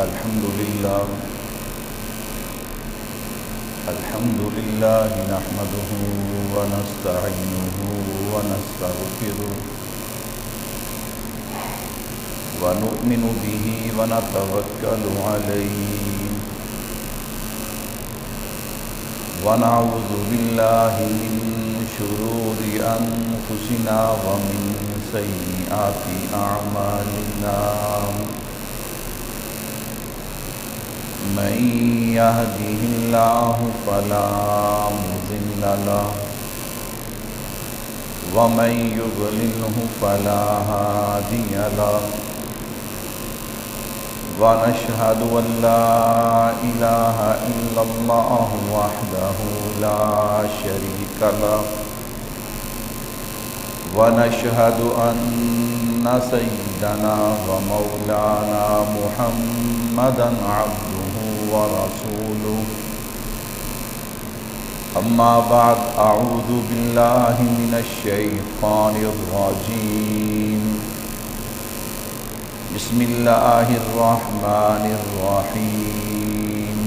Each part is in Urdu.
الحمد لله نحمده ونستعينه ونستغفره ونؤمن به ونتوكل عليه ونعوذ بالله من شرور أنفسنا ومن سيئات أعمالنا من يهده الله فلا مضل له ومن يضلله فلا هادي له ونشهد أن لا إله إلا الله وحده لا شريك له ونشهد أن سيدنا ومولانا محمدا عبده ورسوله أما بعد أعوذ بالله من الشيطان الرجيم بسم الله الرحمن الرحيم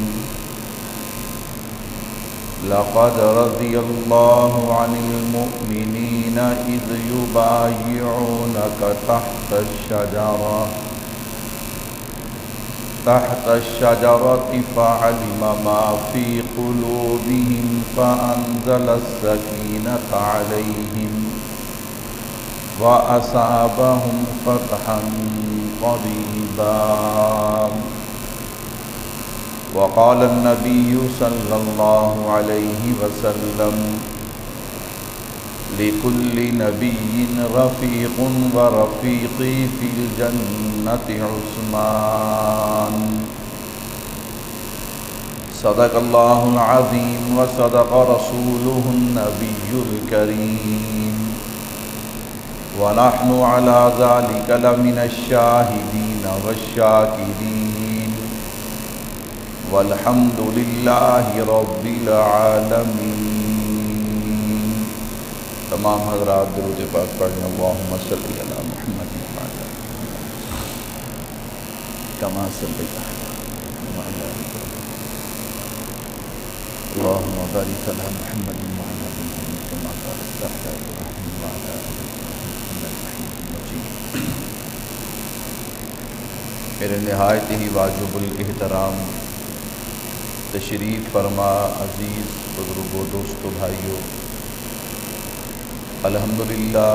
لقد رضي الله عن المؤمنين إذ يبايعونك تحت الشجرة فعلم ما في قلوبهم فأنزل السكينة عليهم وأصابهم فتحا قريبا وقال النبي صلى الله عليه وسلم لكل نبي رفيق ورفيقي في الجنة عثمان صدق الله العظيم وصدق رسوله النبي الكريم ونحن على ذلك لمن الشاهدين والشاكرين والحمد لله رب العالمين. تمام حضرات درود پاک پڑھیں. اللهم صل علی محمد وعلی كما صليت وعلى اللهم بارك على محمد وعلى آل محمد كما باركت على إبراهيم وعلى آل إبراهيم إنك حميد مجيد. میرے نہایت ہی واجب الاحترام تشریف فرما عزیز بزرگوں، دوستوں، بھائیوں، الحمدللہ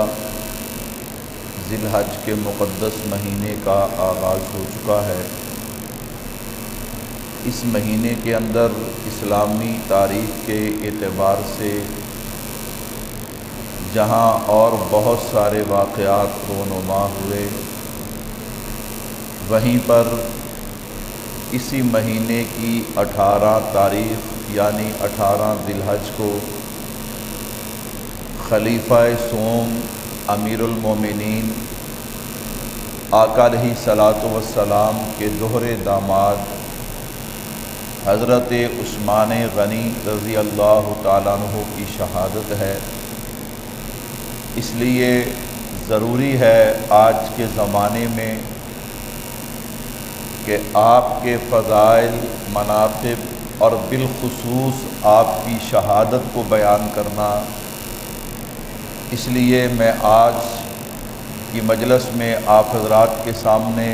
ذی الحج کے مقدس مہینے کا آغاز ہو چکا ہے. اس مہینے کے اندر اسلامی تاریخ کے اعتبار سے جہاں اور بہت سارے واقعات رونما ہوئے، وہیں پر اسی مہینے کی 18 تاریخ یعنی 18 ذی الحج کو خلیفہ سوم امیر المومنین آقا علیہ الصلاۃ والسلام کے دوہرے داماد حضرت عثمان غنی رضی اللہ تعالیٰ عنہ کی شہادت ہے. اس لیے ضروری ہے آج کے زمانے میں کہ آپ کے فضائل، مناقب اور بالخصوص آپ کی شہادت کو بیان کرنا. اس لیے میں آج کی مجلس میں آپ حضرات کے سامنے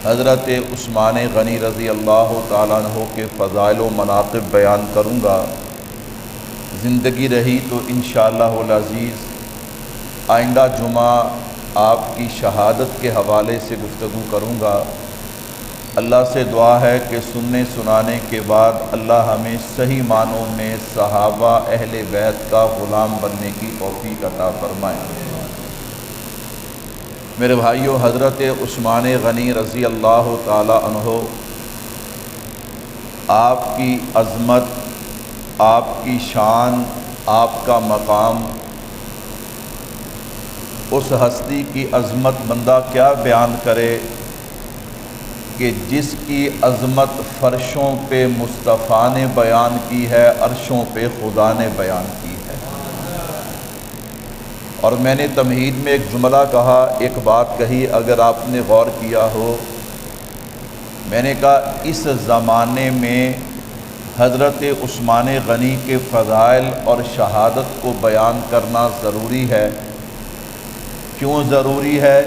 حضرت عثمان غنی رضی اللہ تعالیٰ عنہ کے فضائل و مناقب بیان کروں گا. زندگی رہی تو انشاءاللہ العزیز آئندہ جمعہ آپ کی شہادت کے حوالے سے گفتگو کروں گا. اللہ سے دعا ہے کہ سننے سنانے کے بعد اللہ ہمیں صحیح معنوں میں صحابہ اہل بیت کا غلام بننے کی توفیق عطا فرمائے. میرے بھائیوں، حضرت عثمان غنی رضی اللہ تعالی عنہ آپ کی عظمت، آپ کی شان، آپ کا مقام، اس ہستی کی عظمت بندہ کیا بیان کرے کہ جس کی عظمت فرشوں پہ مصطفیٰ نے بیان کی ہے، عرشوں پہ خدا نے بیان کی ہے. اور میں نے تمہید میں ایک جملہ کہا، ایک بات کہی، اگر آپ نے غور کیا ہو میں نے کہا اس زمانے میں حضرت عثمان غنی کے فضائل اور شہادت کو بیان کرنا ضروری ہے۔ کیوں ضروری ہے؟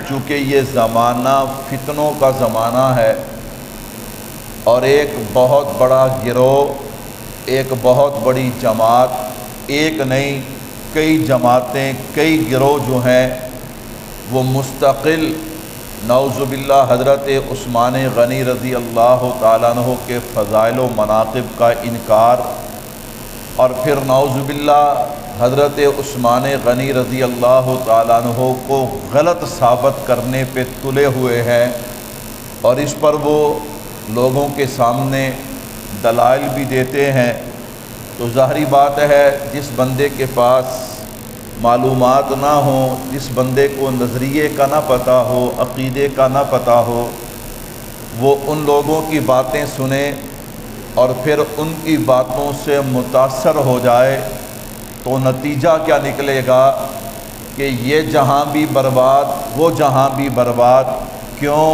چونکہ یہ زمانہ فتنوں کا زمانہ ہے، اور ایک بہت بڑا گروہ، ایک بہت بڑی جماعت، ایک نہیں کئی جماعتیں، کئی گروہ جو ہیں وہ مستقل نعوذ باللہ حضرت عثمان غنی رضی اللہ تعالیٰ عنہ کے فضائل و مناقب کا انکار، اور پھر نعوذ باللہ حضرت عثمان غنی رضی اللہ تعالیٰ عنہ کو غلط ثابت کرنے پہ تلے ہوئے ہیں، اور اس پر وہ لوگوں کے سامنے دلائل بھی دیتے ہیں۔ تو ظاہری بات ہے جس بندے کے پاس معلومات نہ ہوں، جس بندے کو نظریے کا نہ پتہ ہو، عقیدے کا نہ پتہ ہو، وہ ان لوگوں کی باتیں سنے اور پھر ان کی باتوں سے متاثر ہو جائے، تو نتیجہ کیا نکلے گا کہ یہ جہاں بھی برباد، وہ جہاں بھی برباد۔ کیوں؟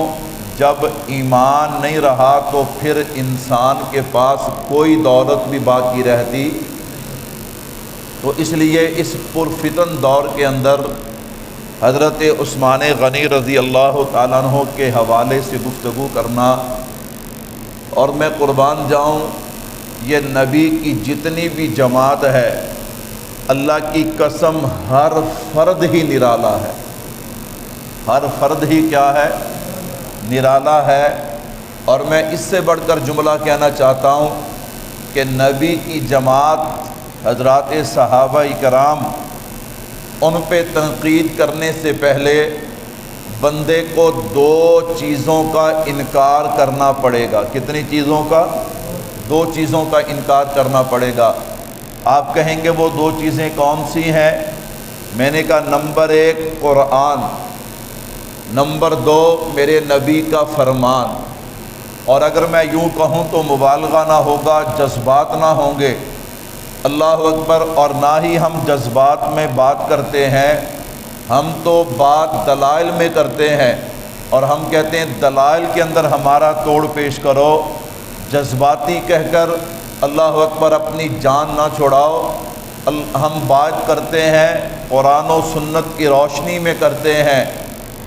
جب ایمان نہیں رہا تو پھر انسان کے پاس کوئی دولت بھی باقی رہتی۔ تو اس لیے اس پرفتن دور کے اندر حضرت عثمان غنی رضی اللہ تعالیٰ عنہ کے حوالے سے گفتگو کرنا، اور میں قربان جاؤں یہ نبی کی جتنی بھی جماعت ہے، اللہ کی قسم ہر فرد ہی نرالا ہے، ہر فرد ہی کیا ہے؟ نرالا ہے۔ اور میں اس سے بڑھ کر جملہ کہنا چاہتا ہوں کہ نبی کی جماعت حضرات صحابہ کرام، ان پہ تنقید کرنے سے پہلے بندے کو دو چیزوں کا انکار کرنا پڑے گا۔ کتنی چیزوں کا؟ دو چیزوں کا انکار کرنا پڑے گا۔ آپ کہیں گے وہ دو چیزیں کون سی ہیں؟ میں نے کہا نمبر ایک قرآن، نمبر دو میرے نبی کا فرمان۔ اور اگر میں یوں کہوں تو مبالغہ نہ ہوگا، جذبات نہ ہوں گے، اللہ اکبر۔ اور نہ ہی ہم جذبات میں بات کرتے ہیں، ہم تو بات دلائل میں کرتے ہیں، اور ہم کہتے ہیں دلائل کے اندر ہمارا توڑ پیش کرو۔ جذباتی کہہ کر اللہ اکبر اپنی جان نہ چھڑاؤ۔ ہم بات کرتے ہیں قرآن و سنت کی روشنی میں کرتے ہیں،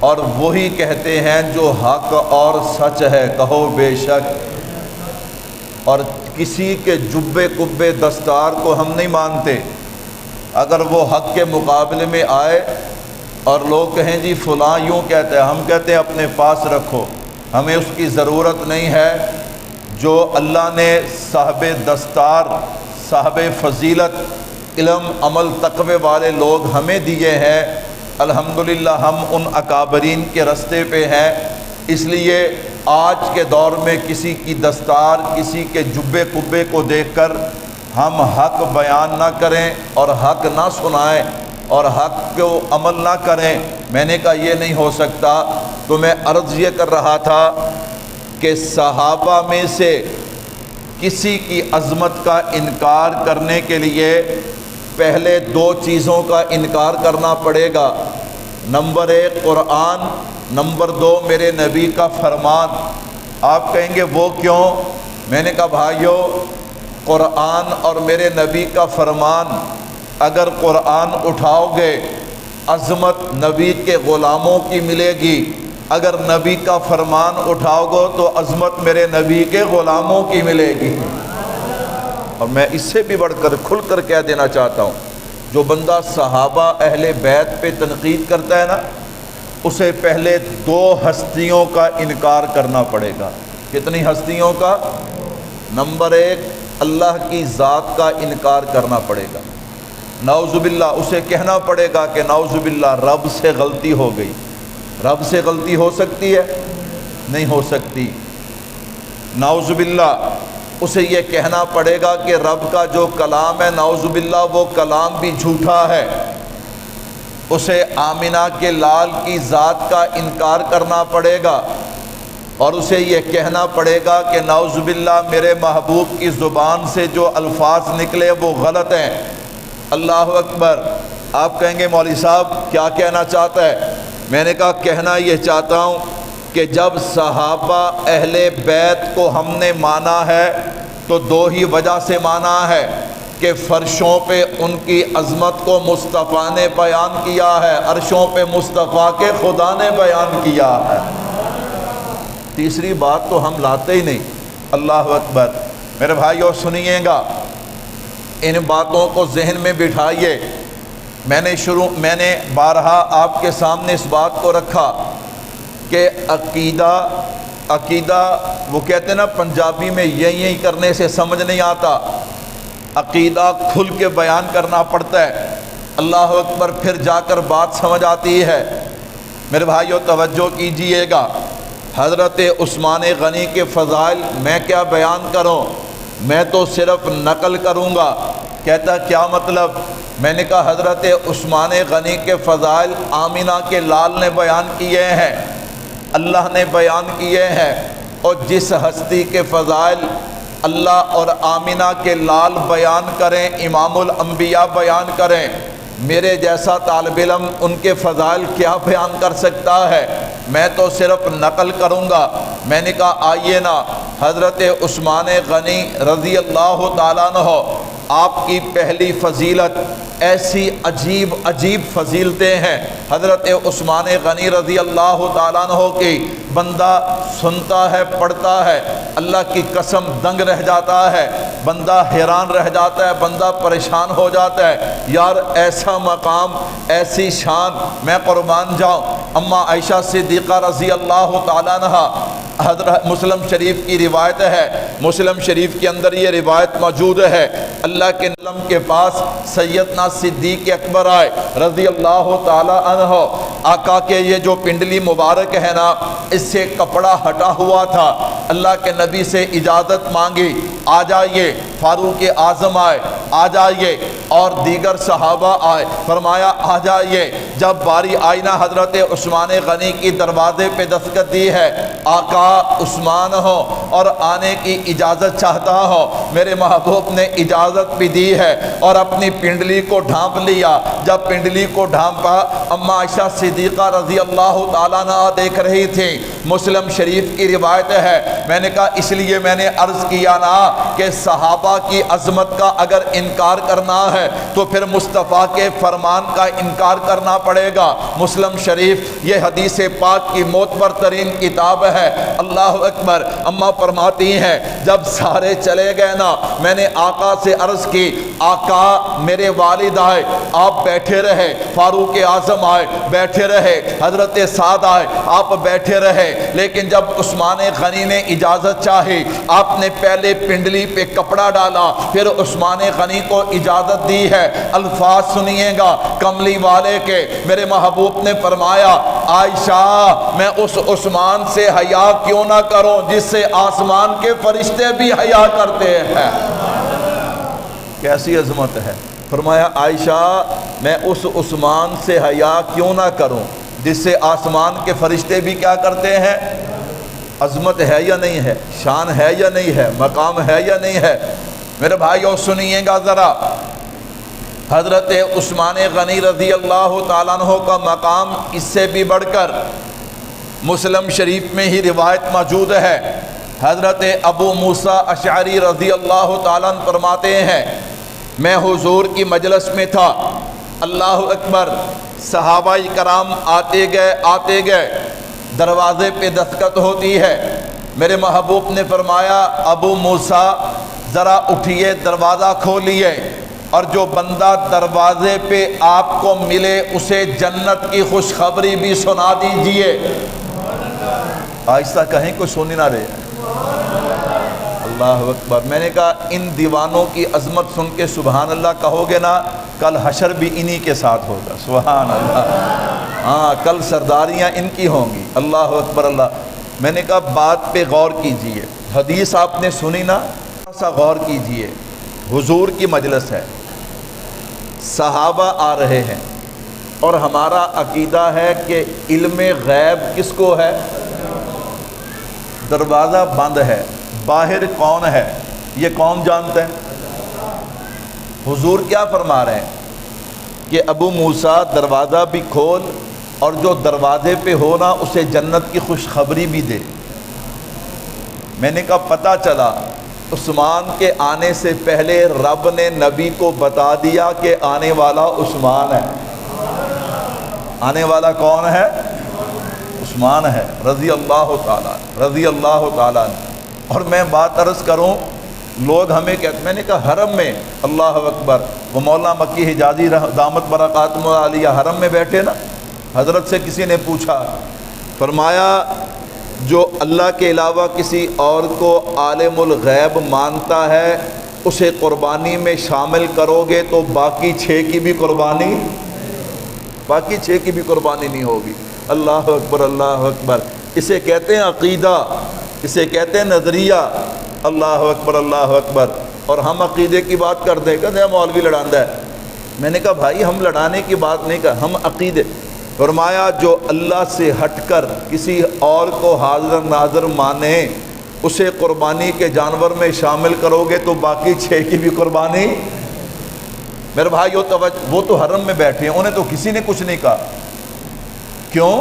اور وہی کہتے ہیں جو حق اور سچ ہے، کہو بے شک۔ اور کسی کے جبے کبے دستار کو ہم نہیں مانتے۔ اگر وہ حق کے مقابلے میں آئے اور لوگ کہیں جی فلاں یوں کہتے ہیں، ہم کہتے ہیں اپنے پاس رکھو، ہمیں اس کی ضرورت نہیں ہے۔ جو اللہ نے صاحب دستار، صاحب فضیلت، علم، عمل، تقوی والے لوگ ہمیں دیے ہیں، الحمدللہ ہم ان اکابرین کے رستے پہ ہیں۔ اس لیے آج کے دور میں کسی کی دستار، کسی کے جبے کبے کو دیکھ کر ہم حق بیان نہ کریں اور حق نہ سنائیں اور حق کو عمل نہ کریں۔ میں نے کہا یہ نہیں ہو سکتا۔ تو میں عرض یہ کر رہا تھا کہ صحابہ میں سے کسی کی عظمت کا انکار کرنے کے لیے پہلے دو چیزوں کا انکار کرنا پڑے گا۔ نمبر ایک قرآن، نمبر دو میرے نبی کا فرمان۔ آپ کہیں گے وہ کیوں؟ میں نے کہا بھائیو، قرآن اور میرے نبی کا فرمان، اگر قرآن اٹھاؤ گے عظمت نبی کے غلاموں کی ملے گی، اگر نبی کا فرمان اٹھاؤ گے تو عظمت میرے نبی کے غلاموں کی ملے گی۔ اور میں اس سے بھی بڑھ کر کھل کر کہہ دینا چاہتا ہوں، جو بندہ صحابہ اہل بیت پہ تنقید کرتا ہے نا، اسے پہلے دو ہستیوں کا انکار کرنا پڑے گا۔ کتنی ہستیوں کا؟ نمبر ایک اللہ کی ذات کا انکار کرنا پڑے گا۔ نعوذ باللہ اسے کہنا پڑے گا کہ نعوذ باللہ رب سے غلطی ہو گئی۔ رب سے غلطی ہو سکتی ہے؟ نہیں ہو سکتی۔ نعوذ باللہ اسے یہ کہنا پڑے گا کہ رب کا جو کلام ہے نعوذ باللہ وہ کلام بھی جھوٹا ہے۔ اسے آمنہ کے لال کی ذات کا انکار کرنا پڑے گا، اور اسے یہ کہنا پڑے گا کہ نعوذ باللہ میرے محبوب کی زبان سے جو الفاظ نکلے وہ غلط ہیں۔ اللہ اکبر۔ آپ کہیں گے مولوی صاحب کیا کہنا چاہتا ہے؟ میں نے کہا کہنا یہ چاہتا ہوں کہ جب صحابہ اہل بیت کو ہم نے مانا ہے تو دو ہی وجہ سے مانا ہے کہ فرشوں پہ ان کی عظمت کو مصطفیٰ نے بیان کیا ہے، عرشوں پہ مصطفیٰ کے خدا نے بیان کیا ہے۔ تیسری بات تو ہم لاتے ہی نہیں۔ اللہ اکبر۔ میرے بھائیو سنیے گا، ان باتوں کو ذہن میں بٹھائیے۔ میں نے بارہا آپ کے سامنے اس بات کو رکھا کہ عقیدہ وہ کہتے ہیں نا پنجابی میں یہی کرنے سے سمجھ نہیں آتا، عقیدہ کھل کے بیان کرنا پڑتا ہے۔ اللہ اکبر، پھر جا کر بات سمجھ آتی ہے۔ میرے بھائیو توجہ کیجئے گا، حضرت عثمان غنی کے فضائل میں کیا بیان کروں، میں تو صرف نقل کروں گا۔ کہتا کیا مطلب؟ میں نے کہا حضرت عثمان غنی کے فضائل آمینہ کے لال نے بیان کیے ہیں، اللہ نے بیان کیے ہیں، اور جس ہستی کے فضائل اللہ اور آمینہ کے لال بیان کریں، امام الانبیاء بیان کریں، میرے جیسا طالب علم ان کے فضائل کیا بیان کر سکتا ہے؟ میں تو صرف نقل کروں گا۔ میں نے کہا آئیے نا، حضرت عثمان غنی رضی اللہ تعالیٰ عنہ، آپ کی پہلی فضیلت، ایسی عجیب فضیلتیں ہیں حضرت عثمان غنی رضی اللہ تعالیٰ عنہ کی، بندہ سنتا ہے پڑھتا ہے، اللہ کی قسم دنگ رہ جاتا ہے، بندہ حیران رہ جاتا ہے، بندہ پریشان ہو جاتا ہے، یار ایسا مقام، ایسی شان، میں قربان جاؤں۔ اما عائشہ صدیقہ رضی اللہ تعالیٰ عنہ، حضرت مسلم شریف کی روایت ہے، مسلم شریف کے اندر یہ روایت موجود ہے، اللہ کے نلم کے پاس سیدنا صدیق اکبر آئے رضی اللہ تعالی عنہ، آقا کے یہ جو پنڈلی مبارک ہے نا، اس سے کپڑا ہٹا ہوا تھا، اللہ کے نبی سے اجازت مانگی، آ جائیے، فاروق اعظم آئے، آ جائیے، اور دیگر صحابہ آئے، فرمایا آ جائیے۔ جب باری آئی نا حضرت عثمان غنی کی دروازے پہ دستک دی ہے، آقا عثمان ہو اور آنے کی اجازت چاہتا ہو، میرے محبوب نے اجازت بھی دی ہے اور اپنی پنڈلی کو ڈھانپ لیا۔ جب پنڈلی کو ڈھانپا، اما عائشہ صدیقہ رضی اللہ تعالیٰ عنہ دیکھ رہی تھی، مسلم شریف کی روایت ہے، میں نے کہا اس لیے میں نے عرض کیا نا کہ صحابہ کی عظمت کا اگر انکار کرنا ہے تو پھر مصطفیٰ کے فرمان کا انکار کرنا پڑے گا۔ مسلم شریف یہ حدیث پاک کی معتبر ترین کتاب ہے۔ اللہ اکبر۔ اما فرماتی ہیں جب سارے چلے گئے نا، میں نے آقا سے عرض کی، آقا میرے والد آئے، آپ بیٹھے رہے، فاروق اعظم آئے، بیٹھے رہے، حضرت سعد آئے، آپ بیٹھے رہے، لیکن جب عثمان غنی نے اجازت چاہی، آپ نے پہلے پنڈلی پہ کپڑا ڈالا، پھر عثمان غنی کو اجازت دی ہے۔ الفاظ سنیے گا کملی والے کے، میرے محبوب نے فرمایا، عائشہ میں اس عثمان سے حیا کیوں نہ کروں جس سے آسمان کے فرشتے بھی حیا کرتے ہیں۔ کیسی عظمت ہے۔ فرمایا عائشہ میں اس عثمان سے حیا کیوں نہ کروں جس سے آسمان کے فرشتے بھی کیا کرتے ہیں۔ عظمت ہے یا نہیں ہے، شان ہے یا نہیں ہے، مقام ہے یا نہیں ہے۔ میرے بھائیو سنیے گا ذرا، حضرت عثمان غنی رضی اللہ تعالیٰ عنہ کا مقام اس سے بھی بڑھ کر مسلم شریف میں ہی روایت موجود ہے۔ حضرت ابو موسیٰ اشعری رضی اللہ تعالیٰ عنہ فرماتے ہیں، میں حضور کی مجلس میں تھا، اللہ اکبر، صحابہ کرام آتے گئے، دروازے پہ دستک ہوتی ہے، میرے محبوب نے فرمایا ابو موسیٰ ذرا اٹھیے، دروازہ کھولیے، اور جو بندہ دروازے پہ آپ کو ملے اسے جنت کی خوشخبری بھی سنا دیجئے۔ آہستہ کہیں کوئی سنی نہ رہے۔ اللہ اکبر۔ میں نے کہا ان دیوانوں کی عظمت سن کے سبحان اللہ کہو گے نا، کل حشر بھی انہی کے ساتھ ہوگا۔ سبحان اللہ۔ ہاں کل سرداریاں ان کی ہوں گی۔ اللہ اکبر۔ اللہ، میں نے کہا بات پہ غور کیجئے، حدیث آپ نے سنی نا، سا غور کیجئے، حضور کی مجلس ہے، صحابہ آ رہے ہیں، اور ہمارا عقیدہ ہے کہ علم غیب کس کو ہے؟ دروازہ بند ہے، باہر کون ہے یہ کون جانتا ہے؟ حضور کیا فرما رہے ہیں کہ ابو موسیٰ دروازہ بھی کھول، اور جو دروازے پہ ہو نا اسے جنت کی خوشخبری بھی دے۔ میں نے کہا پتہ چلا عثمان کے آنے سے پہلے رب نے نبی کو بتا دیا کہ آنے والا عثمان ہے۔ آنے والا کون ہے؟ عثمان ہے رضی اللہ تعالیٰ۔ اور میں بات عرض کروں، لوگ ہمیں کہتے، میں نے کہا حرم میں، اللہ اکبر، وہ مولانا مکی حجازی دامت برکاتہم العالیہ حرم میں بیٹھے نا، حضرت سے کسی نے پوچھا، فرمایا جو اللہ کے علاوہ کسی اور کو عالم الغیب مانتا ہے اسے قربانی میں شامل کرو گے تو باقی 6 کی بھی قربانی نہیں ہوگی۔ اللہ اکبر اللہ اکبر۔ اسے کہتے ہیں عقیدہ، اسے کہتے ہیں نظریہ۔ اللہ اکبر اللہ اکبر۔ اور ہم عقیدے کی بات کرتے ہیں، کہتے ہیں مولوی لڑاندہ ہے۔ میں نے کہا بھائی ہم لڑانے کی بات نہیں کر، ہم عقیدے۔ فرمایا جو اللہ سے ہٹ کر کسی اور کو حاضر ناظر مانے اسے قربانی کے جانور میں شامل کرو گے تو باقی 6 کی بھی قربانی۔ میرے بھائیو توجہ، وہ تو حرم میں بیٹھے ہیں، انہیں تو کسی نے کچھ نہیں کہا۔ کیوں؟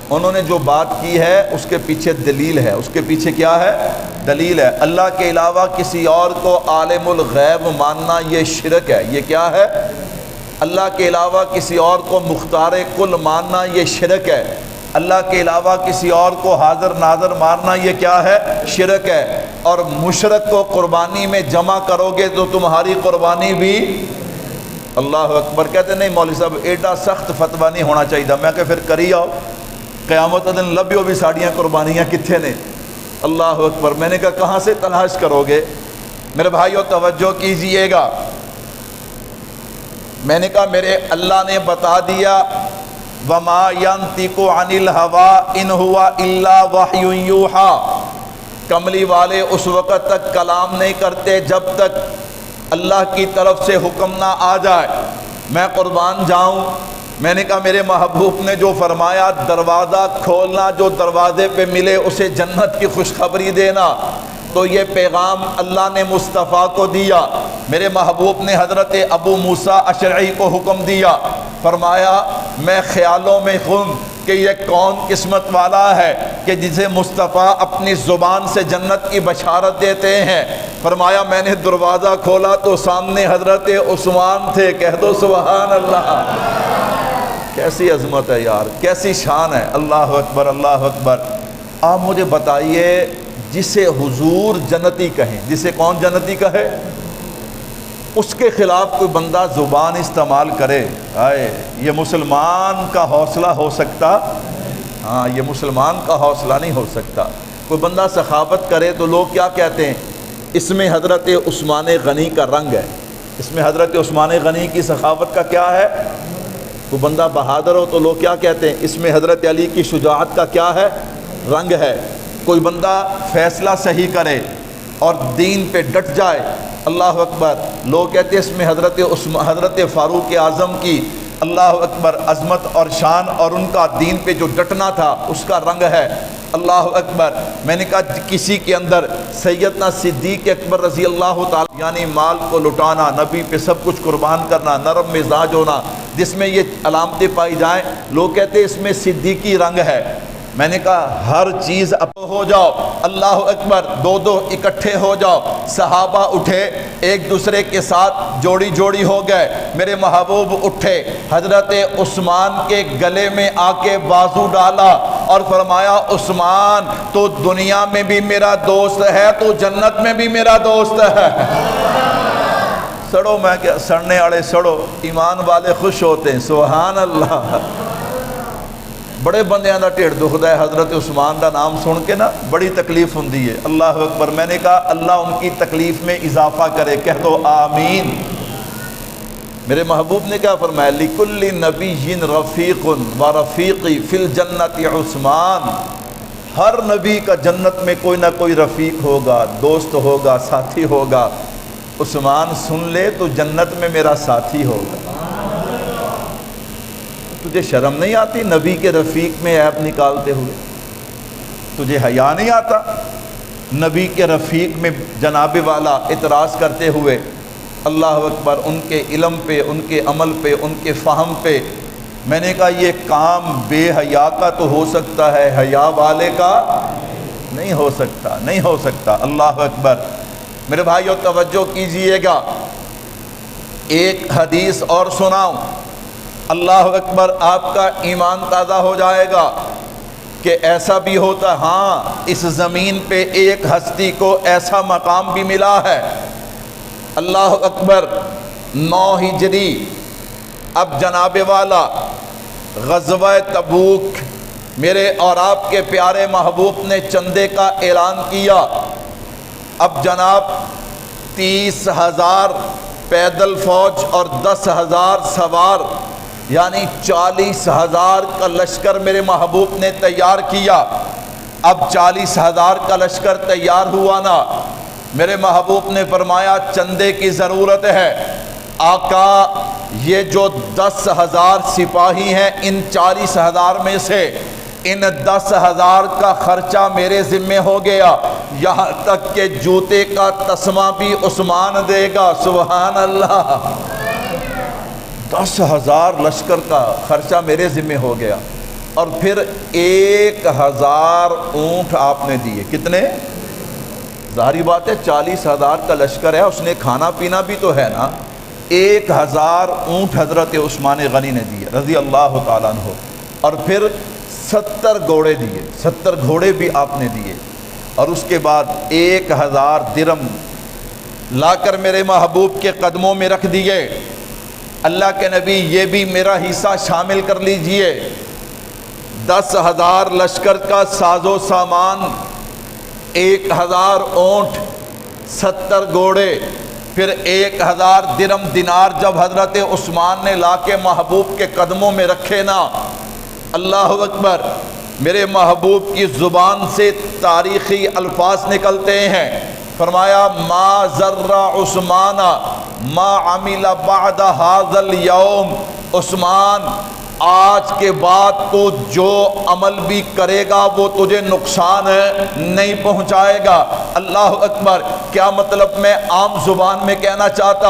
انہوں نے جو بات کی ہے اس کے پیچھے دلیل ہے۔ اس کے پیچھے کیا ہے؟ دلیل ہے۔ اللہ کے علاوہ کسی اور کو عالم الغیب ماننا یہ شرک ہے۔ یہ کیا ہے؟ اللہ کے علاوہ کسی اور کو مختار کل ماننا یہ شرک ہے۔ اللہ کے علاوہ کسی اور کو حاضر ناظر ماننا یہ کیا ہے؟ شرک ہے۔ اور مشرک کو قربانی میں جمع کرو گے تو تمہاری قربانی بھی۔ اللہ اکبر۔ کہتے نہیں مولوی صاحب ایڈا سخت فتویٰ نہیں ہونا چاہیے۔ میں کہ پھر کری آؤ، قیامت دن لبیو بھی ساڑیاں قربانیاں کتنے نے۔ اللہ اکبر۔ میں نے کہا کہاں سے تلاش کرو گے؟ میرے بھائیو توجہ کیجئے گا، میں نے کہا میرے اللہ نے بتا دیا وما ينطق عن الهوى ان هو الا وحی یوحی۔ کملی والے اس وقت تک کلام نہیں کرتے جب تک اللہ کی طرف سے حکم نہ آ جائے۔ میں قربان جاؤں، میں نے کہا میرے محبوب نے جو فرمایا دروازہ کھولنا، جو دروازے پہ ملے اسے جنت کی خوشخبری دینا، تو یہ پیغام اللہ نے مصطفیٰ کو دیا۔ میرے محبوب نے حضرت ابو موسیٰ اشعری کو حکم دیا، فرمایا میں خیالوں میں ہوں کہ یہ کون قسمت والا ہے کہ جسے مصطفیٰ اپنی زبان سے جنت کی بشارت دیتے ہیں۔ فرمایا میں نے دروازہ کھولا تو سامنے حضرت عثمان تھے۔ کہہ دو سبحان اللہ۔ کیسی عظمت ہے یار، کیسی شان ہے۔ اللہ اکبر اللہ اکبر۔ آپ مجھے بتائیے جسے حضور جنتی کہیں، جسے کون جنتی کہے، اس کے خلاف کوئی بندہ زبان استعمال کرے، یہ مسلمان کا حوصلہ ہو سکتا؟ ہاں، یہ مسلمان کا حوصلہ نہیں ہو سکتا۔ کوئی بندہ سخاوت کرے تو لوگ کیا کہتے ہیں؟ اس میں حضرت عثمان غنی کا رنگ ہے۔ اس میں حضرت عثمان غنی کی سخاوت کا کیا ہے؟ کوئی بندہ بہادر ہو تو لوگ کیا کہتے ہیں؟ اس میں حضرت علی کی شجاعت کا کیا ہے؟ رنگ ہے۔ کوئی بندہ فیصلہ صحیح کرے اور دین پہ ڈٹ جائے، اللہ اکبر، لوگ کہتے ہیں اس میں حضرت فاروق اعظم کی اللہ اکبر عظمت اور شان اور ان کا دین پہ جو ڈٹنا تھا اس کا رنگ ہے۔ اللہ اکبر۔ میں نے کہا کسی کے اندر سیدنا صدیق اکبر رضی اللہ تعالی، یعنی مال کو لٹانا، نبی پہ سب کچھ قربان کرنا، نرم مزاج ہونا، جس میں یہ علامتیں پائی جائیں، لوگ کہتے ہیں اس میں صدیقی رنگ ہے۔ میں نے کہا ہر چیز اب ہو جاؤ، اللہ اکبر، دو اکٹھے ہو جاؤ۔ صحابہ اٹھے، ایک دوسرے کے ساتھ جوڑی جوڑی ہو گئے۔ میرے محبوب اٹھے، حضرت عثمان کے گلے میں آ کے بازو ڈالا اور فرمایا عثمان تو دنیا میں بھی میرا دوست ہے، تو جنت میں بھی میرا دوست ہے۔ سڑو، میں کیا سڑنے والے سڑو، ایمان والے خوش ہوتے ہیں۔ سبحان اللہ۔ بڑے بندیاں دا ٹھیڑ دکھدا ہے حضرت عثمان دا نام سن کے نا، بڑی تکلیف ہوندی ہے۔ اللہ اکبر۔ میں نے کہا اللہ ان کی تکلیف میں اضافہ کرے، کہہ دو آمین۔ میرے محبوب نے کیا فرمایا؟ لِكُلِّ نَبِيٍّ رَفِيقٌ وَرَفِيقِي فِي الْجَنَّةِ عثمان۔ ہر نبی کا جنت میں کوئی نہ کوئی رفیق ہوگا، دوست ہوگا، ساتھی ہوگا۔ عثمان سن لے تو جنت میں میرا ساتھی ہوگا۔ تجھے شرم نہیں آتی نبی کے رفیق میں عیب نکالتے ہوئے؟ تجھے حیا نہیں آتا نبی کے رفیق میں جناب والا اعتراض کرتے ہوئے؟ اللہ اکبر۔ ان کے علم پہ، ان کے عمل پہ، ان کے فہم پہ میں نے کہا یہ کام بے حیا کا تو ہو سکتا ہے، حیا والے کا نہیں ہو سکتا، نہیں ہو سکتا۔ اللہ اکبر۔ میرے بھائیو توجہ کیجئے گا، ایک حدیث اور سناؤں، اللہ اکبر، آپ کا ایمان تازہ ہو جائے گا کہ ایسا بھی ہوتا۔ ہاں، اس زمین پہ ایک ہستی کو ایسا مقام بھی ملا ہے۔ اللہ اکبر۔ 9 ہجری، اب جناب والا غزوہ تبوک، میرے اور آپ کے پیارے محبوب نے چندے کا اعلان کیا۔ اب جناب 30,000 پیدل فوج اور 10,000 سوار، یعنی 40,000 کا لشکر میرے محبوب نے تیار کیا۔ اب 40,000 کا لشکر تیار ہوا نا، میرے محبوب نے فرمایا چندے کی ضرورت ہے۔ آقا، یہ جو 10,000 سپاہی ہیں، ان 40,000 میں سے ان 10,000 کا خرچہ میرے ذمہ ہو گیا، یہاں تک کہ جوتے کا تسمہ بھی عثمان دے گا۔ سبحان اللہ۔ 10,000 لشکر کا خرچہ میرے ذمہ ہو گیا، اور پھر 1,000 اونٹ آپ نے دیے۔ کتنے؟ ظاہری بات ہے 40,000 کا لشکر ہے، اس نے کھانا پینا بھی تو ہے نا۔ 1,000 اونٹ حضرت عثمان غنی نے دیے رضی اللہ تعالیٰ عنہ، اور پھر 70 گھوڑے دیے، 70 گھوڑے بھی آپ نے دیے، اور اس کے بعد 1,000 درم لا کر میرے محبوب کے قدموں میں رکھ دیے۔ اللہ کے نبی، یہ بھی میرا حصہ شامل کر لیجئے۔ 10,000 لشکر کا ساز و سامان، 1,000 اونٹ، 70 گھوڑے، پھر 1,000 درم دینار جب حضرت عثمان نے لا کے محبوب کے قدموں میں رکھے نا، اللہ اکبر، میرے محبوب کی زبان سے تاریخی الفاظ نکلتے ہیں۔ فرمایا ما ذر عثمان ما عمل بعد هذا اليوم، عثمان آج کے بعد تو جو عمل بھی کرے گا وہ تجھے نقصان نہیں پہنچائے گا۔ اللہ اکبر۔ کیا مطلب؟ میں عام زبان میں کہنا چاہتا،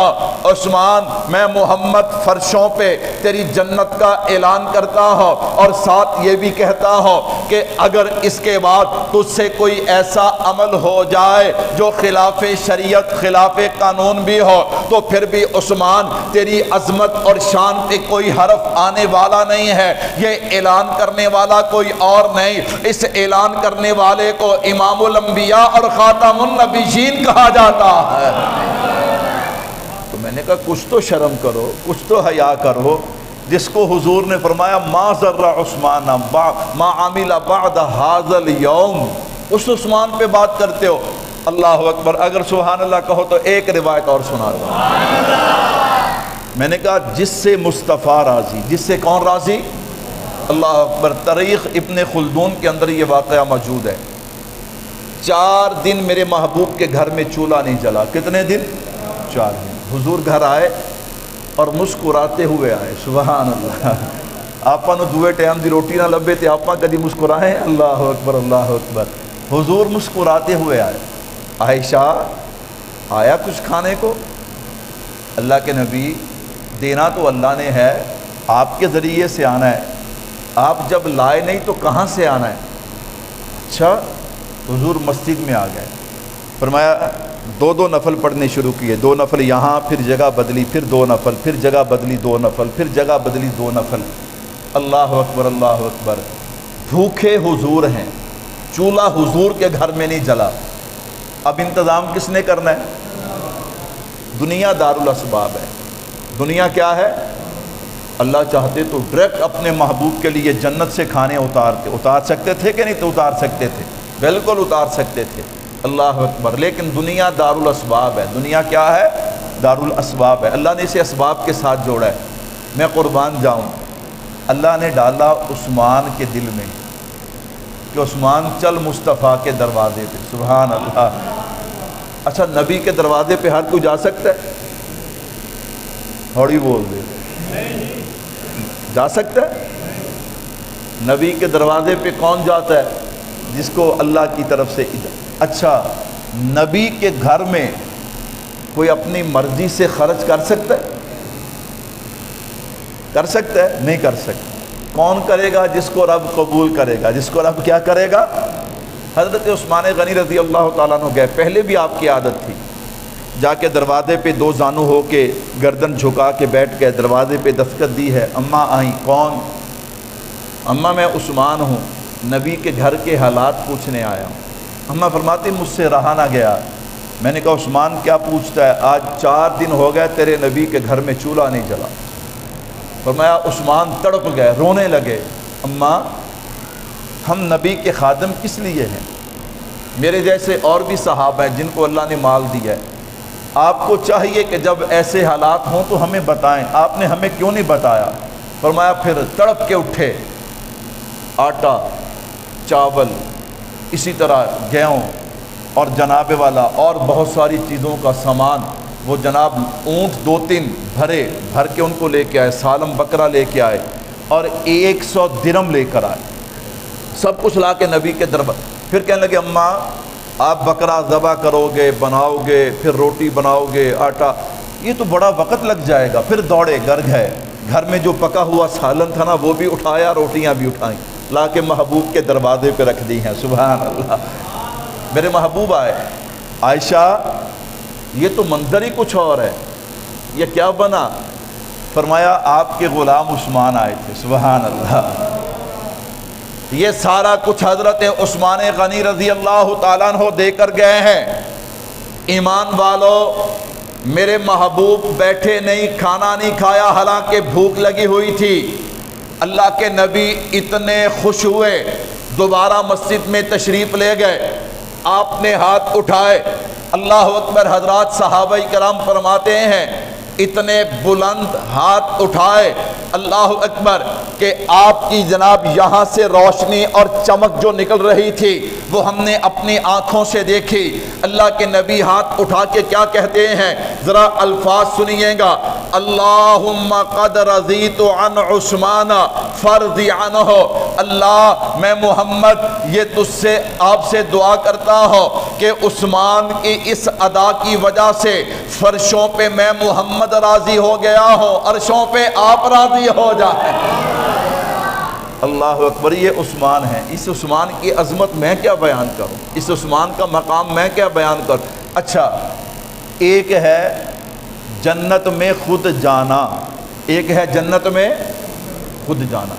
عثمان، میں محمد فرشوں پہ تیری جنت کا اعلان کرتا ہوں، اور ساتھ یہ بھی کہتا ہوں کہ اگر اس کے بعد تجھ سے کوئی ایسا عمل ہو جائے جو خلاف شریعت، خلاف قانون بھی ہو، تو پھر بھی عثمان تیری عظمت اور شان پہ کوئی حرف آنے والا نہیں ہے۔ یہ اعلان کرنے والا کوئی اور نہیں، اس اعلان کرنے والے کو امام الانبیاء اور خاتم النبیین کہا جاتا ہے۔ تو میں نے کہا کچھ تو شرم کرو، کچھ تو حیا کرو، جس کو حضور نے فرمایا ما ذر عثمان ما عمل بعد هذا اليوم، اس عثمان پہ بات کرتے ہو۔ اللہ اکبر۔ اگر سبحان اللہ کہو تو ایک روایت اور سنا دو۔ میں نے کہا جس سے مصطفیٰ راضی، جس سے کون راضی؟ اللہ اکبر۔ تاریخ ابن خلدون کے اندر یہ واقعہ موجود ہے۔ 4 دن میرے محبوب کے گھر میں چولہا نہیں جلا۔ کتنے دن؟ 4 دن۔ حضور گھر آئے اور مسکراتے ہوئے آئے۔ سبحان اللہ۔ آپا نو دوے ٹائم دی روٹی نہ لبے تے آپا کدی مسکرائے؟ اللہ اکبر، اللہ اکبر۔ حضور مسکراتے ہوئے آئے۔ عائشہ، آیا کچھ کھانے کو؟ اللہ کے نبی، دینا تو اللہ نے ہے، آپ کے ذریعے سے آنا ہے، آپ جب لائے نہیں تو کہاں سے آنا ہے؟ اچھا۔ حضور مسجد میں آ گئے، فرمایا 2 نفل پڑھنے شروع کیے، 2 نفل یہاں، پھر جگہ بدلی، پھر 2 نفل، پھر جگہ بدلی 2 نفل، پھر جگہ بدلی 2 نفل۔ اللہ اکبر، اللہ اکبر۔ بھوکے حضور ہیں، چولہا حضور کے گھر میں نہیں جلا، اب انتظام کس نے کرنا ہے؟ دنیا دارالاسباب ہے۔ دنیا کیا ہے؟ اللہ چاہتے تو ڈائریکٹ اپنے محبوب کے لیے جنت سے کھانے اتار سکتے تھے کہ نہیں تو اتار سکتے تھے؟ بالکل اتار سکتے تھے۔ اللہ اکبر۔ لیکن دنیا دارالاسباب ہے۔ دنیا کیا ہے؟ دارالاسباب ہے۔ اللہ نے اسے اسباب کے ساتھ جوڑا ہے۔ میں قربان جاؤں، اللہ نے ڈالا عثمان کے دل میں کہ عثمان چل مصطفیٰ کے دروازے پہ۔ سبحان اللہ۔ اچھا، نبی کے دروازے پہ ہر کوئی جا سکتا ہے؟ تھوڑی بول دے، جا سکتا ہے؟ نبی کے دروازے پہ کون جاتا ہے؟ جس کو اللہ کی طرف سے اچھا، نبی کے گھر میں کوئی اپنی مرضی سے خرچ کر سکتا ہے؟ کر سکتا ہے؟ نہیں کر سکتا۔ کون کرے گا؟ جس کو رب قبول کرے گا، جس کو رب کیا کرے گا۔ حضرت عثمان غنی رضی اللہ تعالیٰ عنہ گئے، پہلے بھی آپ کی عادت تھی، جا کے دروازے پہ دو زانو ہو کے گردن جھکا کے بیٹھ گئے، دروازے پہ دستک دی ہے، اماں آئیں۔ کون؟ اماں میں عثمان ہوں، نبی کے گھر کے حالات پوچھنے آیا ہوں۔ اماں فرماتی مجھ سے رہا نہ گیا، میں نے کہا عثمان کیا پوچھتا ہے؟ آج 4 دن ہو گئے تیرے نبی کے گھر میں چولہا نہیں جلا۔ فرمایا عثمان تڑپ گئے، رونے لگے، اماں ہم نبی کے خادم کس لیے ہیں؟ میرے جیسے اور بھی صحابہ ہیں جن کو اللہ نے مال دیا ہے، آپ کو چاہیے کہ جب ایسے حالات ہوں تو ہمیں بتائیں، آپ نے ہمیں کیوں نہیں بتایا؟ فرمایا پھر تڑپ کے اٹھے، آٹا، چاول، اسی طرح گیہوں اور جناب والا اور بہت ساری چیزوں کا سامان، وہ جناب اونٹ 2-3 بھر کے ان کو لے کے آئے، سالم بکرا لے کے آئے اور 100 درم لے کر آئے، سب کچھ لا کے نبی کے دربار۔ پھر کہنے لگے اماں آپ بکرا ذبح کرو گے، بناؤ گے، پھر روٹی بناؤ گے، آٹا، یہ تو بڑا وقت لگ جائے گا۔ پھر دوڑے گئے، گھر میں جو پکا ہوا سالن تھا نا وہ بھی اٹھایا، روٹیاں بھی اٹھائیں، لا کے محبوب کے دروازے پہ رکھ دی ہیں۔ سبحان اللہ، میرے محبوب آئے، عائشہ یہ تو منظر ہی کچھ اور ہے، یہ کیا بنا؟ فرمایا آپ کے غلام عثمان آئے تھے۔ سبحان اللہ، یہ سارا کچھ حضرت عثمان غنی رضی اللہ تعالیٰ عنہ دے کر گئے ہیں۔ ایمان والو، میرے محبوب بیٹھے نہیں، کھانا نہیں کھایا، حالانکہ بھوک لگی ہوئی تھی۔ اللہ کے نبی اتنے خوش ہوئے، دوبارہ مسجد میں تشریف لے گئے، آپ نے ہاتھ اٹھائے، اللہ اکبر۔ حضرات صحابہ کرام فرماتے ہیں اتنے بلند ہاتھ اٹھائے، اللہ اکبر، کہ آپ کی جناب یہاں سے روشنی اور چمک جو نکل رہی تھی وہ ہم نے اپنی آنکھوں سے دیکھی۔ اللہ کے نبی ہاتھ اٹھا کے کیا کہتے ہیں؟ ذرا الفاظ سنیے گا، اللہم قد رضیت عن عثمان فرضی عنہ۔ اللہ میں محمد یہ تجھ سے آپ سے دعا کرتا ہوں کہ عثمان کی اس ادا کی وجہ سے فرشوں پہ میں محمد راضی ہو گیا ہوں، عرشوں پہ آپ راضی ہو جائیں۔ اللہ اکبر، یہ عثمان ہے، اس عثمان کی عظمت میں کیا بیان کروں، اس عثمان کا مقام میں کیا بیان کروں۔ اچھا، ایک ہے جنت میں خود جانا، ایک ہے جنت میں خود جانا،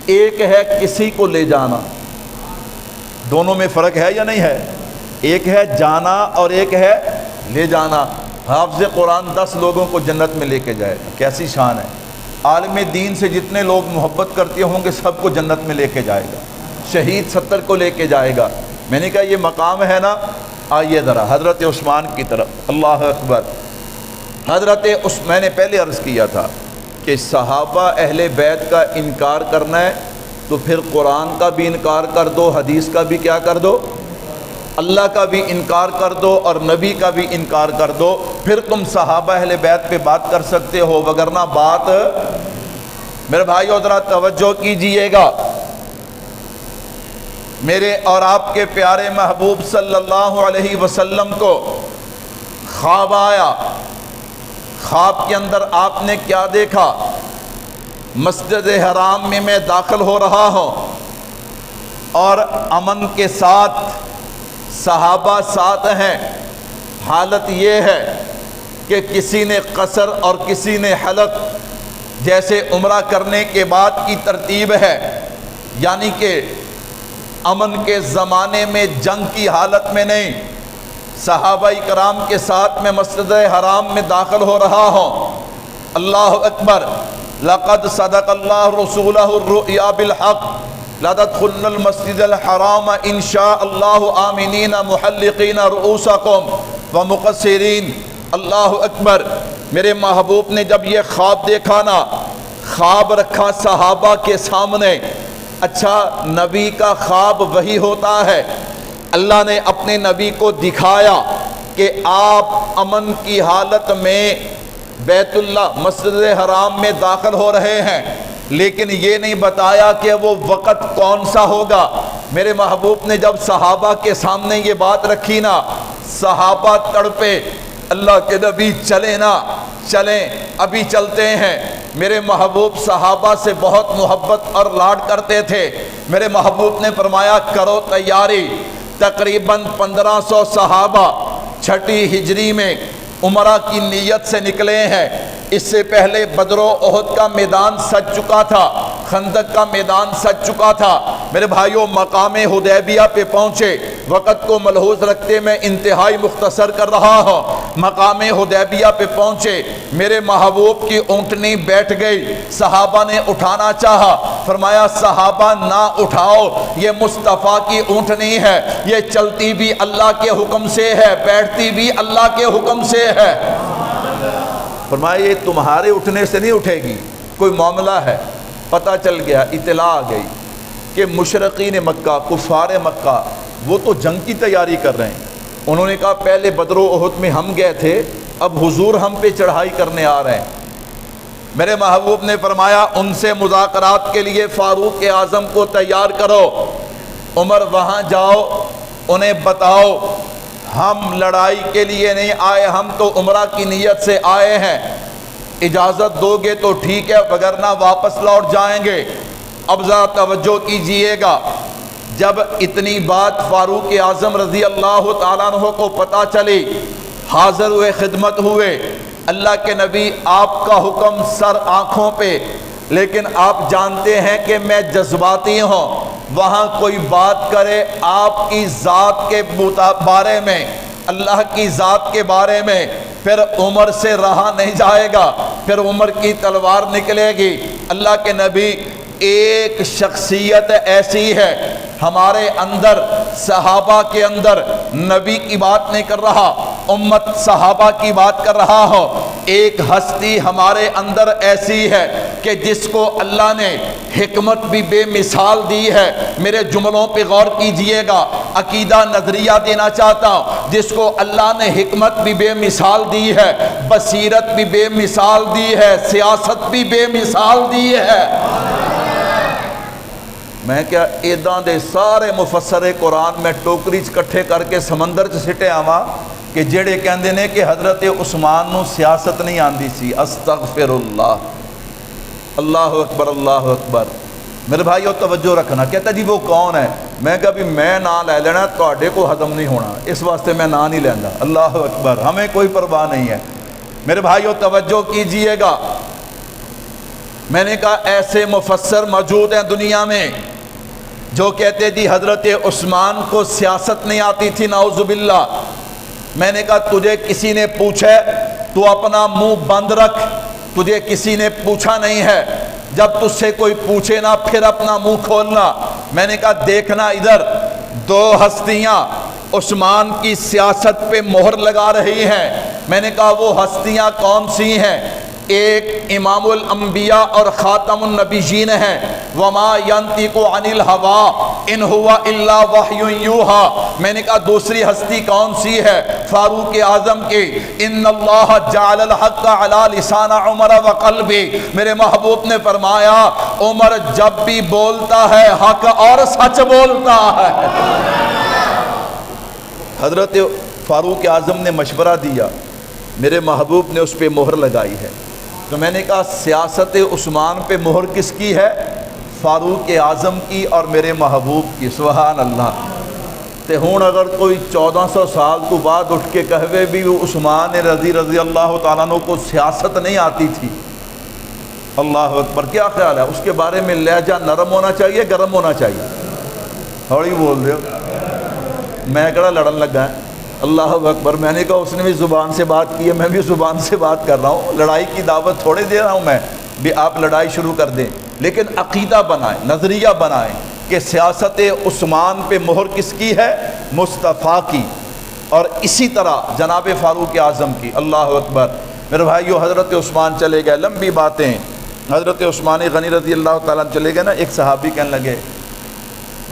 ایک ہے کسی کو لے جانا، دونوں میں فرق ہے یا نہیں ہے؟ ایک ہے جانا اور ایک ہے لے جانا۔ حافظ قرآن 10 لوگوں کو جنت میں لے کے جائے گا، کیسی شان ہے۔ عالم دین سے جتنے لوگ محبت کرتے ہوں گے سب کو جنت میں لے کے جائے گا، شہید 70 کو لے کے جائے گا۔ میں نے کہا یہ مقام ہے نا، آئیے ذرا حضرت عثمان کی طرف۔ اللہ اکبر، میں نے پہلے عرض کیا تھا کہ صحابہ اہل بیت کا انکار کرنا ہے تو پھر قرآن کا بھی انکار کر دو، حدیث کا بھی کیا کر دو، اللہ کا بھی انکار کر دو اور نبی کا بھی انکار کر دو، پھر تم صحابہ اہل بیت پہ بات کر سکتے ہو، وگرنہ بات۔ میرے بھائیو ذرا توجہ کیجئے گا، میرے اور آپ کے پیارے محبوب صلی اللہ علیہ وسلم کو خواب آیا، خواب کے اندر آپ نے کیا دیکھا؟ مسجد حرام میں داخل ہو رہا ہوں اور امن کے ساتھ صحابہ ساتھ ہیں، حالت یہ ہے کہ کسی نے قصر اور کسی نے حلق، جیسے عمرہ کرنے کے بعد کی ترتیب ہے، یعنی کہ امن کے زمانے میں جنگ کی حالت میں نہیں، صحابہ کرام کے ساتھ میں مسجد حرام میں داخل ہو رہا ہوں۔ اللہ اکبر، لقد صدق اللہ رسولہ الرؤیا بالحق لتدخلن المسجد الحرام ان شاء اللہ آمنین محلقین رؤوسکم ومقصرین۔ اللہ اکبر، میرے محبوب نے جب یہ خواب دیکھا نا، خواب رکھا صحابہ کے سامنے۔ اچھا، نبی کا خواب وہی ہوتا ہے، اللہ نے اپنے نبی کو دکھایا کہ آپ امن کی حالت میں بیت اللہ مسجد حرام میں داخل ہو رہے ہیں، لیکن یہ نہیں بتایا کہ وہ وقت کون سا ہوگا۔ میرے محبوب نے جب صحابہ کے سامنے یہ بات رکھی نا، صحابہ تڑپے، اللہ کے نبی چلیں نا، چلیں، ابھی چلتے ہیں۔ میرے محبوب صحابہ سے بہت محبت اور لاڈ کرتے تھے۔ میرے محبوب نے فرمایا کرو تیاری۔ تقریباً 1500 صحابہ 6 ہجری میں عمرہ کی نیت سے نکلے ہیں۔ اس سے پہلے بدر و احد کا میدان سج چکا تھا، خندق کا میدان سج چکا تھا۔ میرے بھائیوں مقام حدیبیہ پہ پہنچے، وقت کو ملحوظ رکھتے میں انتہائی مختصر کر رہا ہوں۔ مقام حدیبیہ پہ پہنچے، میرے محبوب کی اونٹنی بیٹھ گئی، صحابہ نے اٹھانا چاہا، فرمایا صحابہ نہ اٹھاؤ، یہ مصطفیٰ کی اونٹنی ہے، یہ چلتی بھی اللہ کے حکم سے ہے، بیٹھتی بھی اللہ کے حکم سے ہے۔ فرمایا یہ تمہارے اٹھنے سے نہیں اٹھے گی، کوئی معاملہ ہے۔ پتہ چل گیا، اطلاع آ گئی کہ مشرقین مکہ، کفار مکہ، وہ تو جنگ کی تیاری کر رہے ہیں۔ انہوں نے کہا پہلے بدر و احد میں ہم گئے تھے، اب حضور ہم پہ چڑھائی کرنے آ رہے ہیں۔ میرے محبوب نے فرمایا ان سے مذاکرات کے لیے فاروق اعظم کو تیار کرو۔ عمر وہاں جاؤ، انہیں بتاؤ ہم لڑائی کے لیے نہیں آئے، ہم تو عمرہ کی نیت سے آئے ہیں، اجازت دو گے تو ٹھیک ہے وگرنہ واپس لوٹ جائیں گے۔ اب ذرا توجہ کیجئے گا، جب اتنی بات فاروق اعظم رضی اللہ تعالیٰ عنہ کو پتہ چلی، حاضر ہوئے، خدمت ہوئے۔ اللہ کے نبی آپ کا حکم سر آنکھوں پہ، لیکن آپ جانتے ہیں کہ میں جذباتی ہوں، وہاں کوئی بات کرے آپ کی ذات کے بارے میں، اللہ کی ذات کے بارے میں، پھر عمر سے رہا نہیں جائے گا، پھر عمر کی تلوار نکلے گی۔ اللہ کے نبی ایک شخصیت ایسی ہے ہمارے اندر، صحابہ کے اندر، نبی کی بات نہیں کر رہا، امت صحابہ کی بات کر رہا ہو، ایک ہستی ہمارے اندر ایسی ہے کہ جس کو اللہ نے حکمت بھی بے مثال دی ہے۔ میرے جملوں پہ غور کیجئے گا، عقیدہ نظریہ دینا چاہتا ہوں، جس کو اللہ نے حکمت بھی بے مثال دی ہے، بصیرت بھی بے مثال دی ہے، سیاست بھی بے مثال دی ہے۔ میں کیا ایداں دے سارے مفسر قرآن میں ٹوکری کٹھے کر کے سمندر چ سٹے آواں کہ جڑے کہندے نے کہ حضرت عثمان نو سیاست نہیں آندی سی۔ استغفر اللہ، اللہ اکبر، اللہ اکبر۔ میرے بھائیو توجہ رکھنا، کہتا جی وہ کون ہے؟ میں کہا بھی میں نام لے لینا تواڈے کو ہضم نہیں ہونا، اس واسطے میں نام نہیں لینا۔ اللہ اکبر، ہمیں کوئی پرواہ نہیں ہے۔ میرے بھائیو توجہ کیجئے گا، میں نے کہا ایسے مفسر موجود ہیں دنیا میں جو کہتے جی حضرت عثمان کو سیاست نہیں آتی تھی، نعوذ باللہ۔ میں نے کہا تجھے کسی نے پوچھا، تو اپنا منہ بند رکھ، تجھے کسی نے پوچھا نہیں ہے، جب تجھ سے کوئی پوچھے نا پھر اپنا منہ کھولنا۔ میں نے کہا دیکھنا ادھر، دو ہستیاں عثمان کی سیاست پہ مہر لگا رہی ہیں۔ میں نے کہا وہ ہستیاں کون سی ہیں؟ ایک امام الانبیاء اور خاتم النبیین ہیں، وما ینطق عن الہوی ان ہوا الا وحی یوحی۔ میں نے کہا دوسری ہستی کون سی ہے؟ فاروق اعظم کی، ان اللہ جعل الحق علی لسان عمر وقلبی۔ میرے محبوب نے فرمایا عمر جب بھی بولتا ہے حق اور سچ بولتا ہے۔ حضرت فاروق اعظم نے مشورہ دیا، میرے محبوب نے اس پہ مہر لگائی ہے۔ تو میں نے کہا سیاست عثمان پہ مہر کس کی ہے؟ فاروق اعظم کی اور میرے محبوب کی۔ سبحان اللہ۔ تے ہون اگر کوئی 1400 سال تو بعد اٹھ کے کہوے بھی وہ عثمان رضی اللہ تعالیٰ عنہ کو سیاست نہیں آتی تھی، اللہ اکبر، کیا خیال ہے؟ اس کے بارے میں لہجہ نرم ہونا چاہیے، گرم ہونا چاہیے؟ تھوڑی بول رہے ہو، میں کہڑا لڑن لگا ہے؟ اللہ اکبر۔ میں نے کہا اس نے بھی زبان سے بات کی ہے، میں بھی زبان سے بات کر رہا ہوں، لڑائی کی دعوت تھوڑے دے رہا ہوں میں بھی آپ لڑائی شروع کر دیں، لیکن عقیدہ بنائیں، نظریہ بنائیں کہ سیاست عثمان پہ مہر کس کی ہے؟ مصطفیٰ کی، اور اسی طرح جناب فاروق اعظم کی۔ اللہ اکبر۔ میرے بھائیو حضرت عثمان چلے گئے، لمبی باتیں، حضرت عثمان غنی رضی اللہ تعالیٰ چلے گئے نا، ایک صحابی کہنے لگے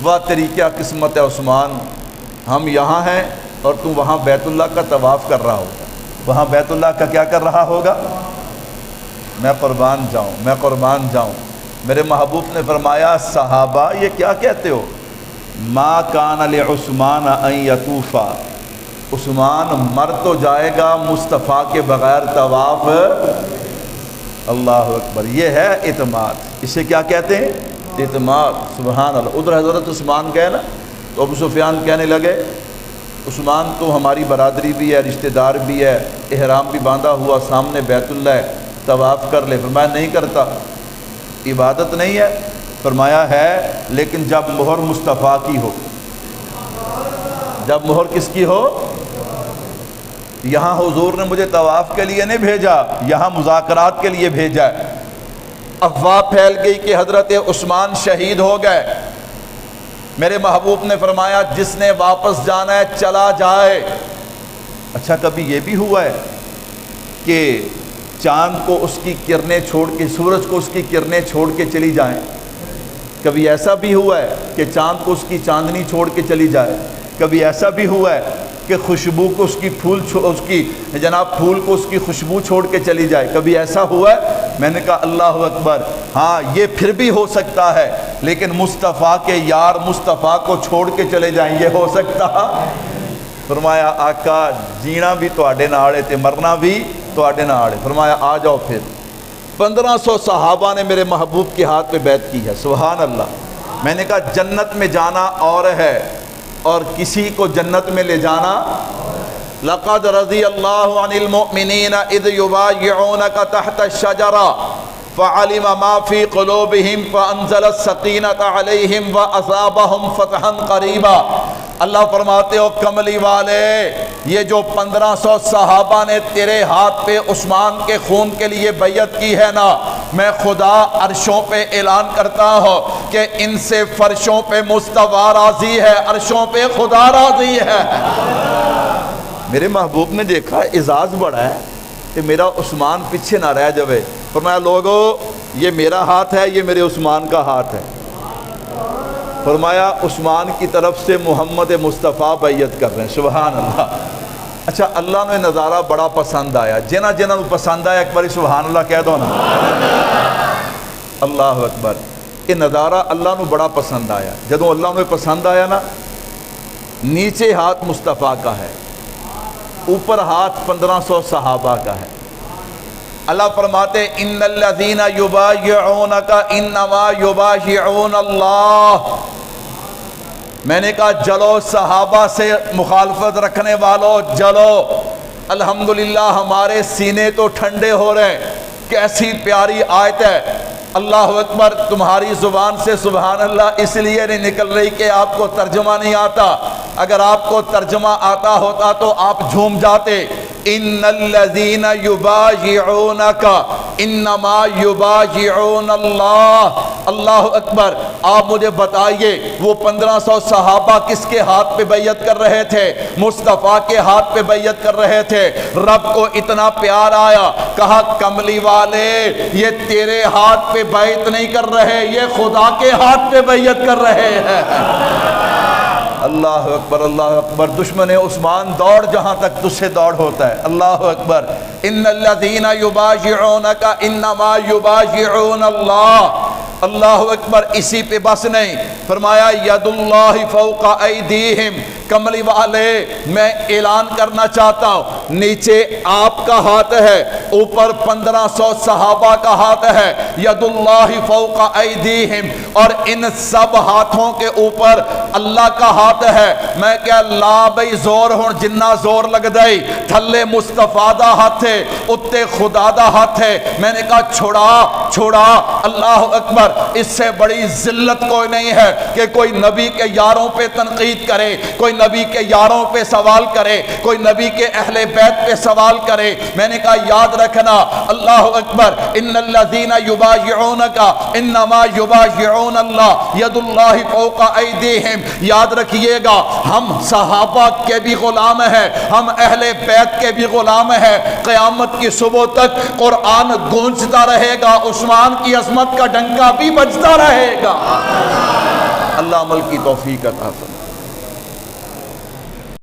واہ تیری کیا قسمت ہے عثمان، ہم یہاں ہیں اور تو وہاں بیت اللہ کا طواف کر رہا ہوگا، وہاں بیت اللہ کا کیا کر رہا ہوگا؟ میں قربان جاؤں، میں قربان جاؤں۔ میرے محبوب نے فرمایا صحابہ یہ کیا کہتے ہو؟ ما کان لعثمان ان یطوفا، عثمان مر تو جائے گا مصطفیٰ کے بغیر طواف۔ اللہ اکبر، یہ ہے اعتماد، اسے کیا کہتے ہیں؟ اعتماد، سبحان اللہ۔ ادھر حضرت عثمان گئے نا تو ابو سفیان کہنے لگے عثمان تو ہماری برادری بھی ہے، رشتہ دار بھی ہے، احرام بھی باندھا ہوا، سامنے بیت اللہ ہے، طواف کر لے۔ فرمایا نہیں کرتا، عبادت نہیں ہے؟ فرمایا ہے، لیکن جب مہر مصطفیٰ کی ہو۔ جب مہر کس کی ہو؟ یہاں حضور نے مجھے طواف کے لیے نہیں بھیجا، یہاں مذاکرات کے لیے بھیجا ہے۔ افواہ پھیل گئی کہ حضرت عثمان شہید ہو گئے۔ میرے محبوب نے فرمایا جس نے واپس جانا ہے چلا جائے۔ اچھا کبھی یہ بھی ہوا ہے کہ چاند کو اس کی کرنیں چھوڑ کے، سورج کو اس کی کرنیں چھوڑ کے چلی جائیں؟ کبھی ایسا بھی ہوا ہے کہ چاند کو اس کی چاندنی چھوڑ کے چلی جائے؟ کبھی ایسا بھی ہوا ہے کہ خوشبو کو اس کی پھول کو اس کی خوشبو چھوڑ کے چلی جائے؟ کبھی ایسا ہوا ہے؟ میں نے کہا اللہ اکبر، ہاں یہ پھر بھی ہو سکتا ہے، لیکن مصطفیٰ کے یار مصطفیٰ کو چھوڑ کے چلے جائیں یہ ہو سکتا؟ فرمایا آقا جینا بھی تواڈے نال ہے تے مرنا بھی تواڈے نال ہے۔ فرمایا آ جاؤ پھر۔ 1500 صحابہ نے میرے محبوب کے ہاتھ پہ بیعت کی ہے، سبحان اللہ۔ میں نے کہا جنت میں جانا اور ہے اور کسی کو جنت میں لے جانا۔ لقد رضی اللہ عن المؤمنین اذ یبایعونک تحت الشجرہ فعلم ما فی قلوبہم فانزل السکینۃ علیہم واصابہم فتحا قریبا۔ اللہ فرماتے ہو کملی والے، یہ جو 1500 صحابہ نے تیرے ہاتھ پہ عثمان کے خون کے لیے بیعت کی ہے نا، میں خدا عرشوں پہ اعلان کرتا ہوں کہ ان سے فرشوں پہ مصطفیٰ راضی ہے، عرشوں پہ خدا راضی ہے۔ میرے محبوب نے دیکھا اعزاز بڑا ہے کہ میرا عثمان پیچھے نہ رہ جائے۔ فرمایا لوگو یہ میرا ہاتھ ہے، یہ میرے عثمان کا ہاتھ ہے۔ فرمایا عثمان کی طرف سے محمد مصطفیٰ بیعت کر رہے ہیں، سبحان اللہ۔ اچھا اللہ نے نظارہ بڑا پسند آیا، جنہ جنہ پسند آیا ایک باری سبحان اللہ کہہ دو نا۔ اللہ اکبر، یہ نظارہ اللہ نے بڑا پسند آیا۔ جدوں اللہ نے پسند آیا نا، نیچے ہاتھ مصطفیٰ کا ہے، اوپر ہاتھ 1500 صحابہ کا ہے۔ اللہ فرماتے ان الذین یبایعونک انما یبایعون اللہ۔ میں نے کہا جلو صحابہ سے مخالفت رکھنے والوں جلو، الحمدللہ ہمارے سینے تو ٹھنڈے ہو رہے ہیں۔ کیسی پیاری آیت ہے، اللہ اکبر۔ تمہاری زبان سے سبحان اللہ اس لیے نہیں نکل رہی کہ آپ کو ترجمہ نہیں آتا، اگر آپ کو ترجمہ آتا ہوتا تو آپ جھوم جاتے۔ ان الذین یبایعونک انما یبایعون اللہ۔ اللہ اکبر۔ آپ مجھے بتائیے وہ 1500 صحابہ کس کے ہاتھ پہ بیعت کر رہے تھے؟ مصطفیٰ کے ہاتھ پہ بیعت کر رہے تھے۔ رب کو اتنا پیار آیا، کہا کملی والے یہ تیرے ہاتھ پہ بیعت نہیں کر رہے، یہ خدا کے ہاتھ پہ بیعت کر رہے ہیں۔ اللہ اکبر، اللہ اکبر۔ دشمن عثمان دوڑ جہاں تک تجھ سے دوڑ ہوتا ہے۔ اللہ اکبر۔ ان الذین یبایعونک انما یبایعون اللہ۔ اللہ اکبر۔ اسی پہ بس نہیں، فرمایا ید اللہ فوق ایدیہم۔ کملی والے میں اعلان کرنا چاہتا ہوں، نیچے آپ کا ہاتھ ہے، اوپر 1500 صحابہ کا ہاتھ ہے، ید اللہ فوق ایدیہم، اور ان سب ہاتھوں کے اوپر اللہ کا ہاتھ ہے۔ میں کیا لا بھئی زور ہون جنہ زور لگ دائی، تھلے مصطفیٰ دا ہاتھ ہے، اتے خدا دا ہاتھ ہے۔ میں نے کہا چھوڑا۔ اللہ اکبر۔ اس سے بڑی ذلت کوئی نہیں ہے کہ کوئی نبی کے یاروں پہ تنقید کرے، کوئی نبی کے یاروں پہ سوال کرے، کوئی نبی کے اہل بیت پہ سوال کرے۔ میں نے کہا یاد رکھنا، اللہ اکبر، ان الذین یبایعونک انما یبایعون اللہ ید اللہ فوق ایدیہم۔ یاد رکھیے گا ہم صحابہ کے بھی غلام ہیں، ہم اہل بیت کے بھی غلام ہیں۔ قیامت کی صبح تک قرآن گونجتا رہے گا، عثمان کی عظمت کا ڈنکا بھی بجتا رہے گا۔ اللہ عمل کی توفیق عطا فرمائے۔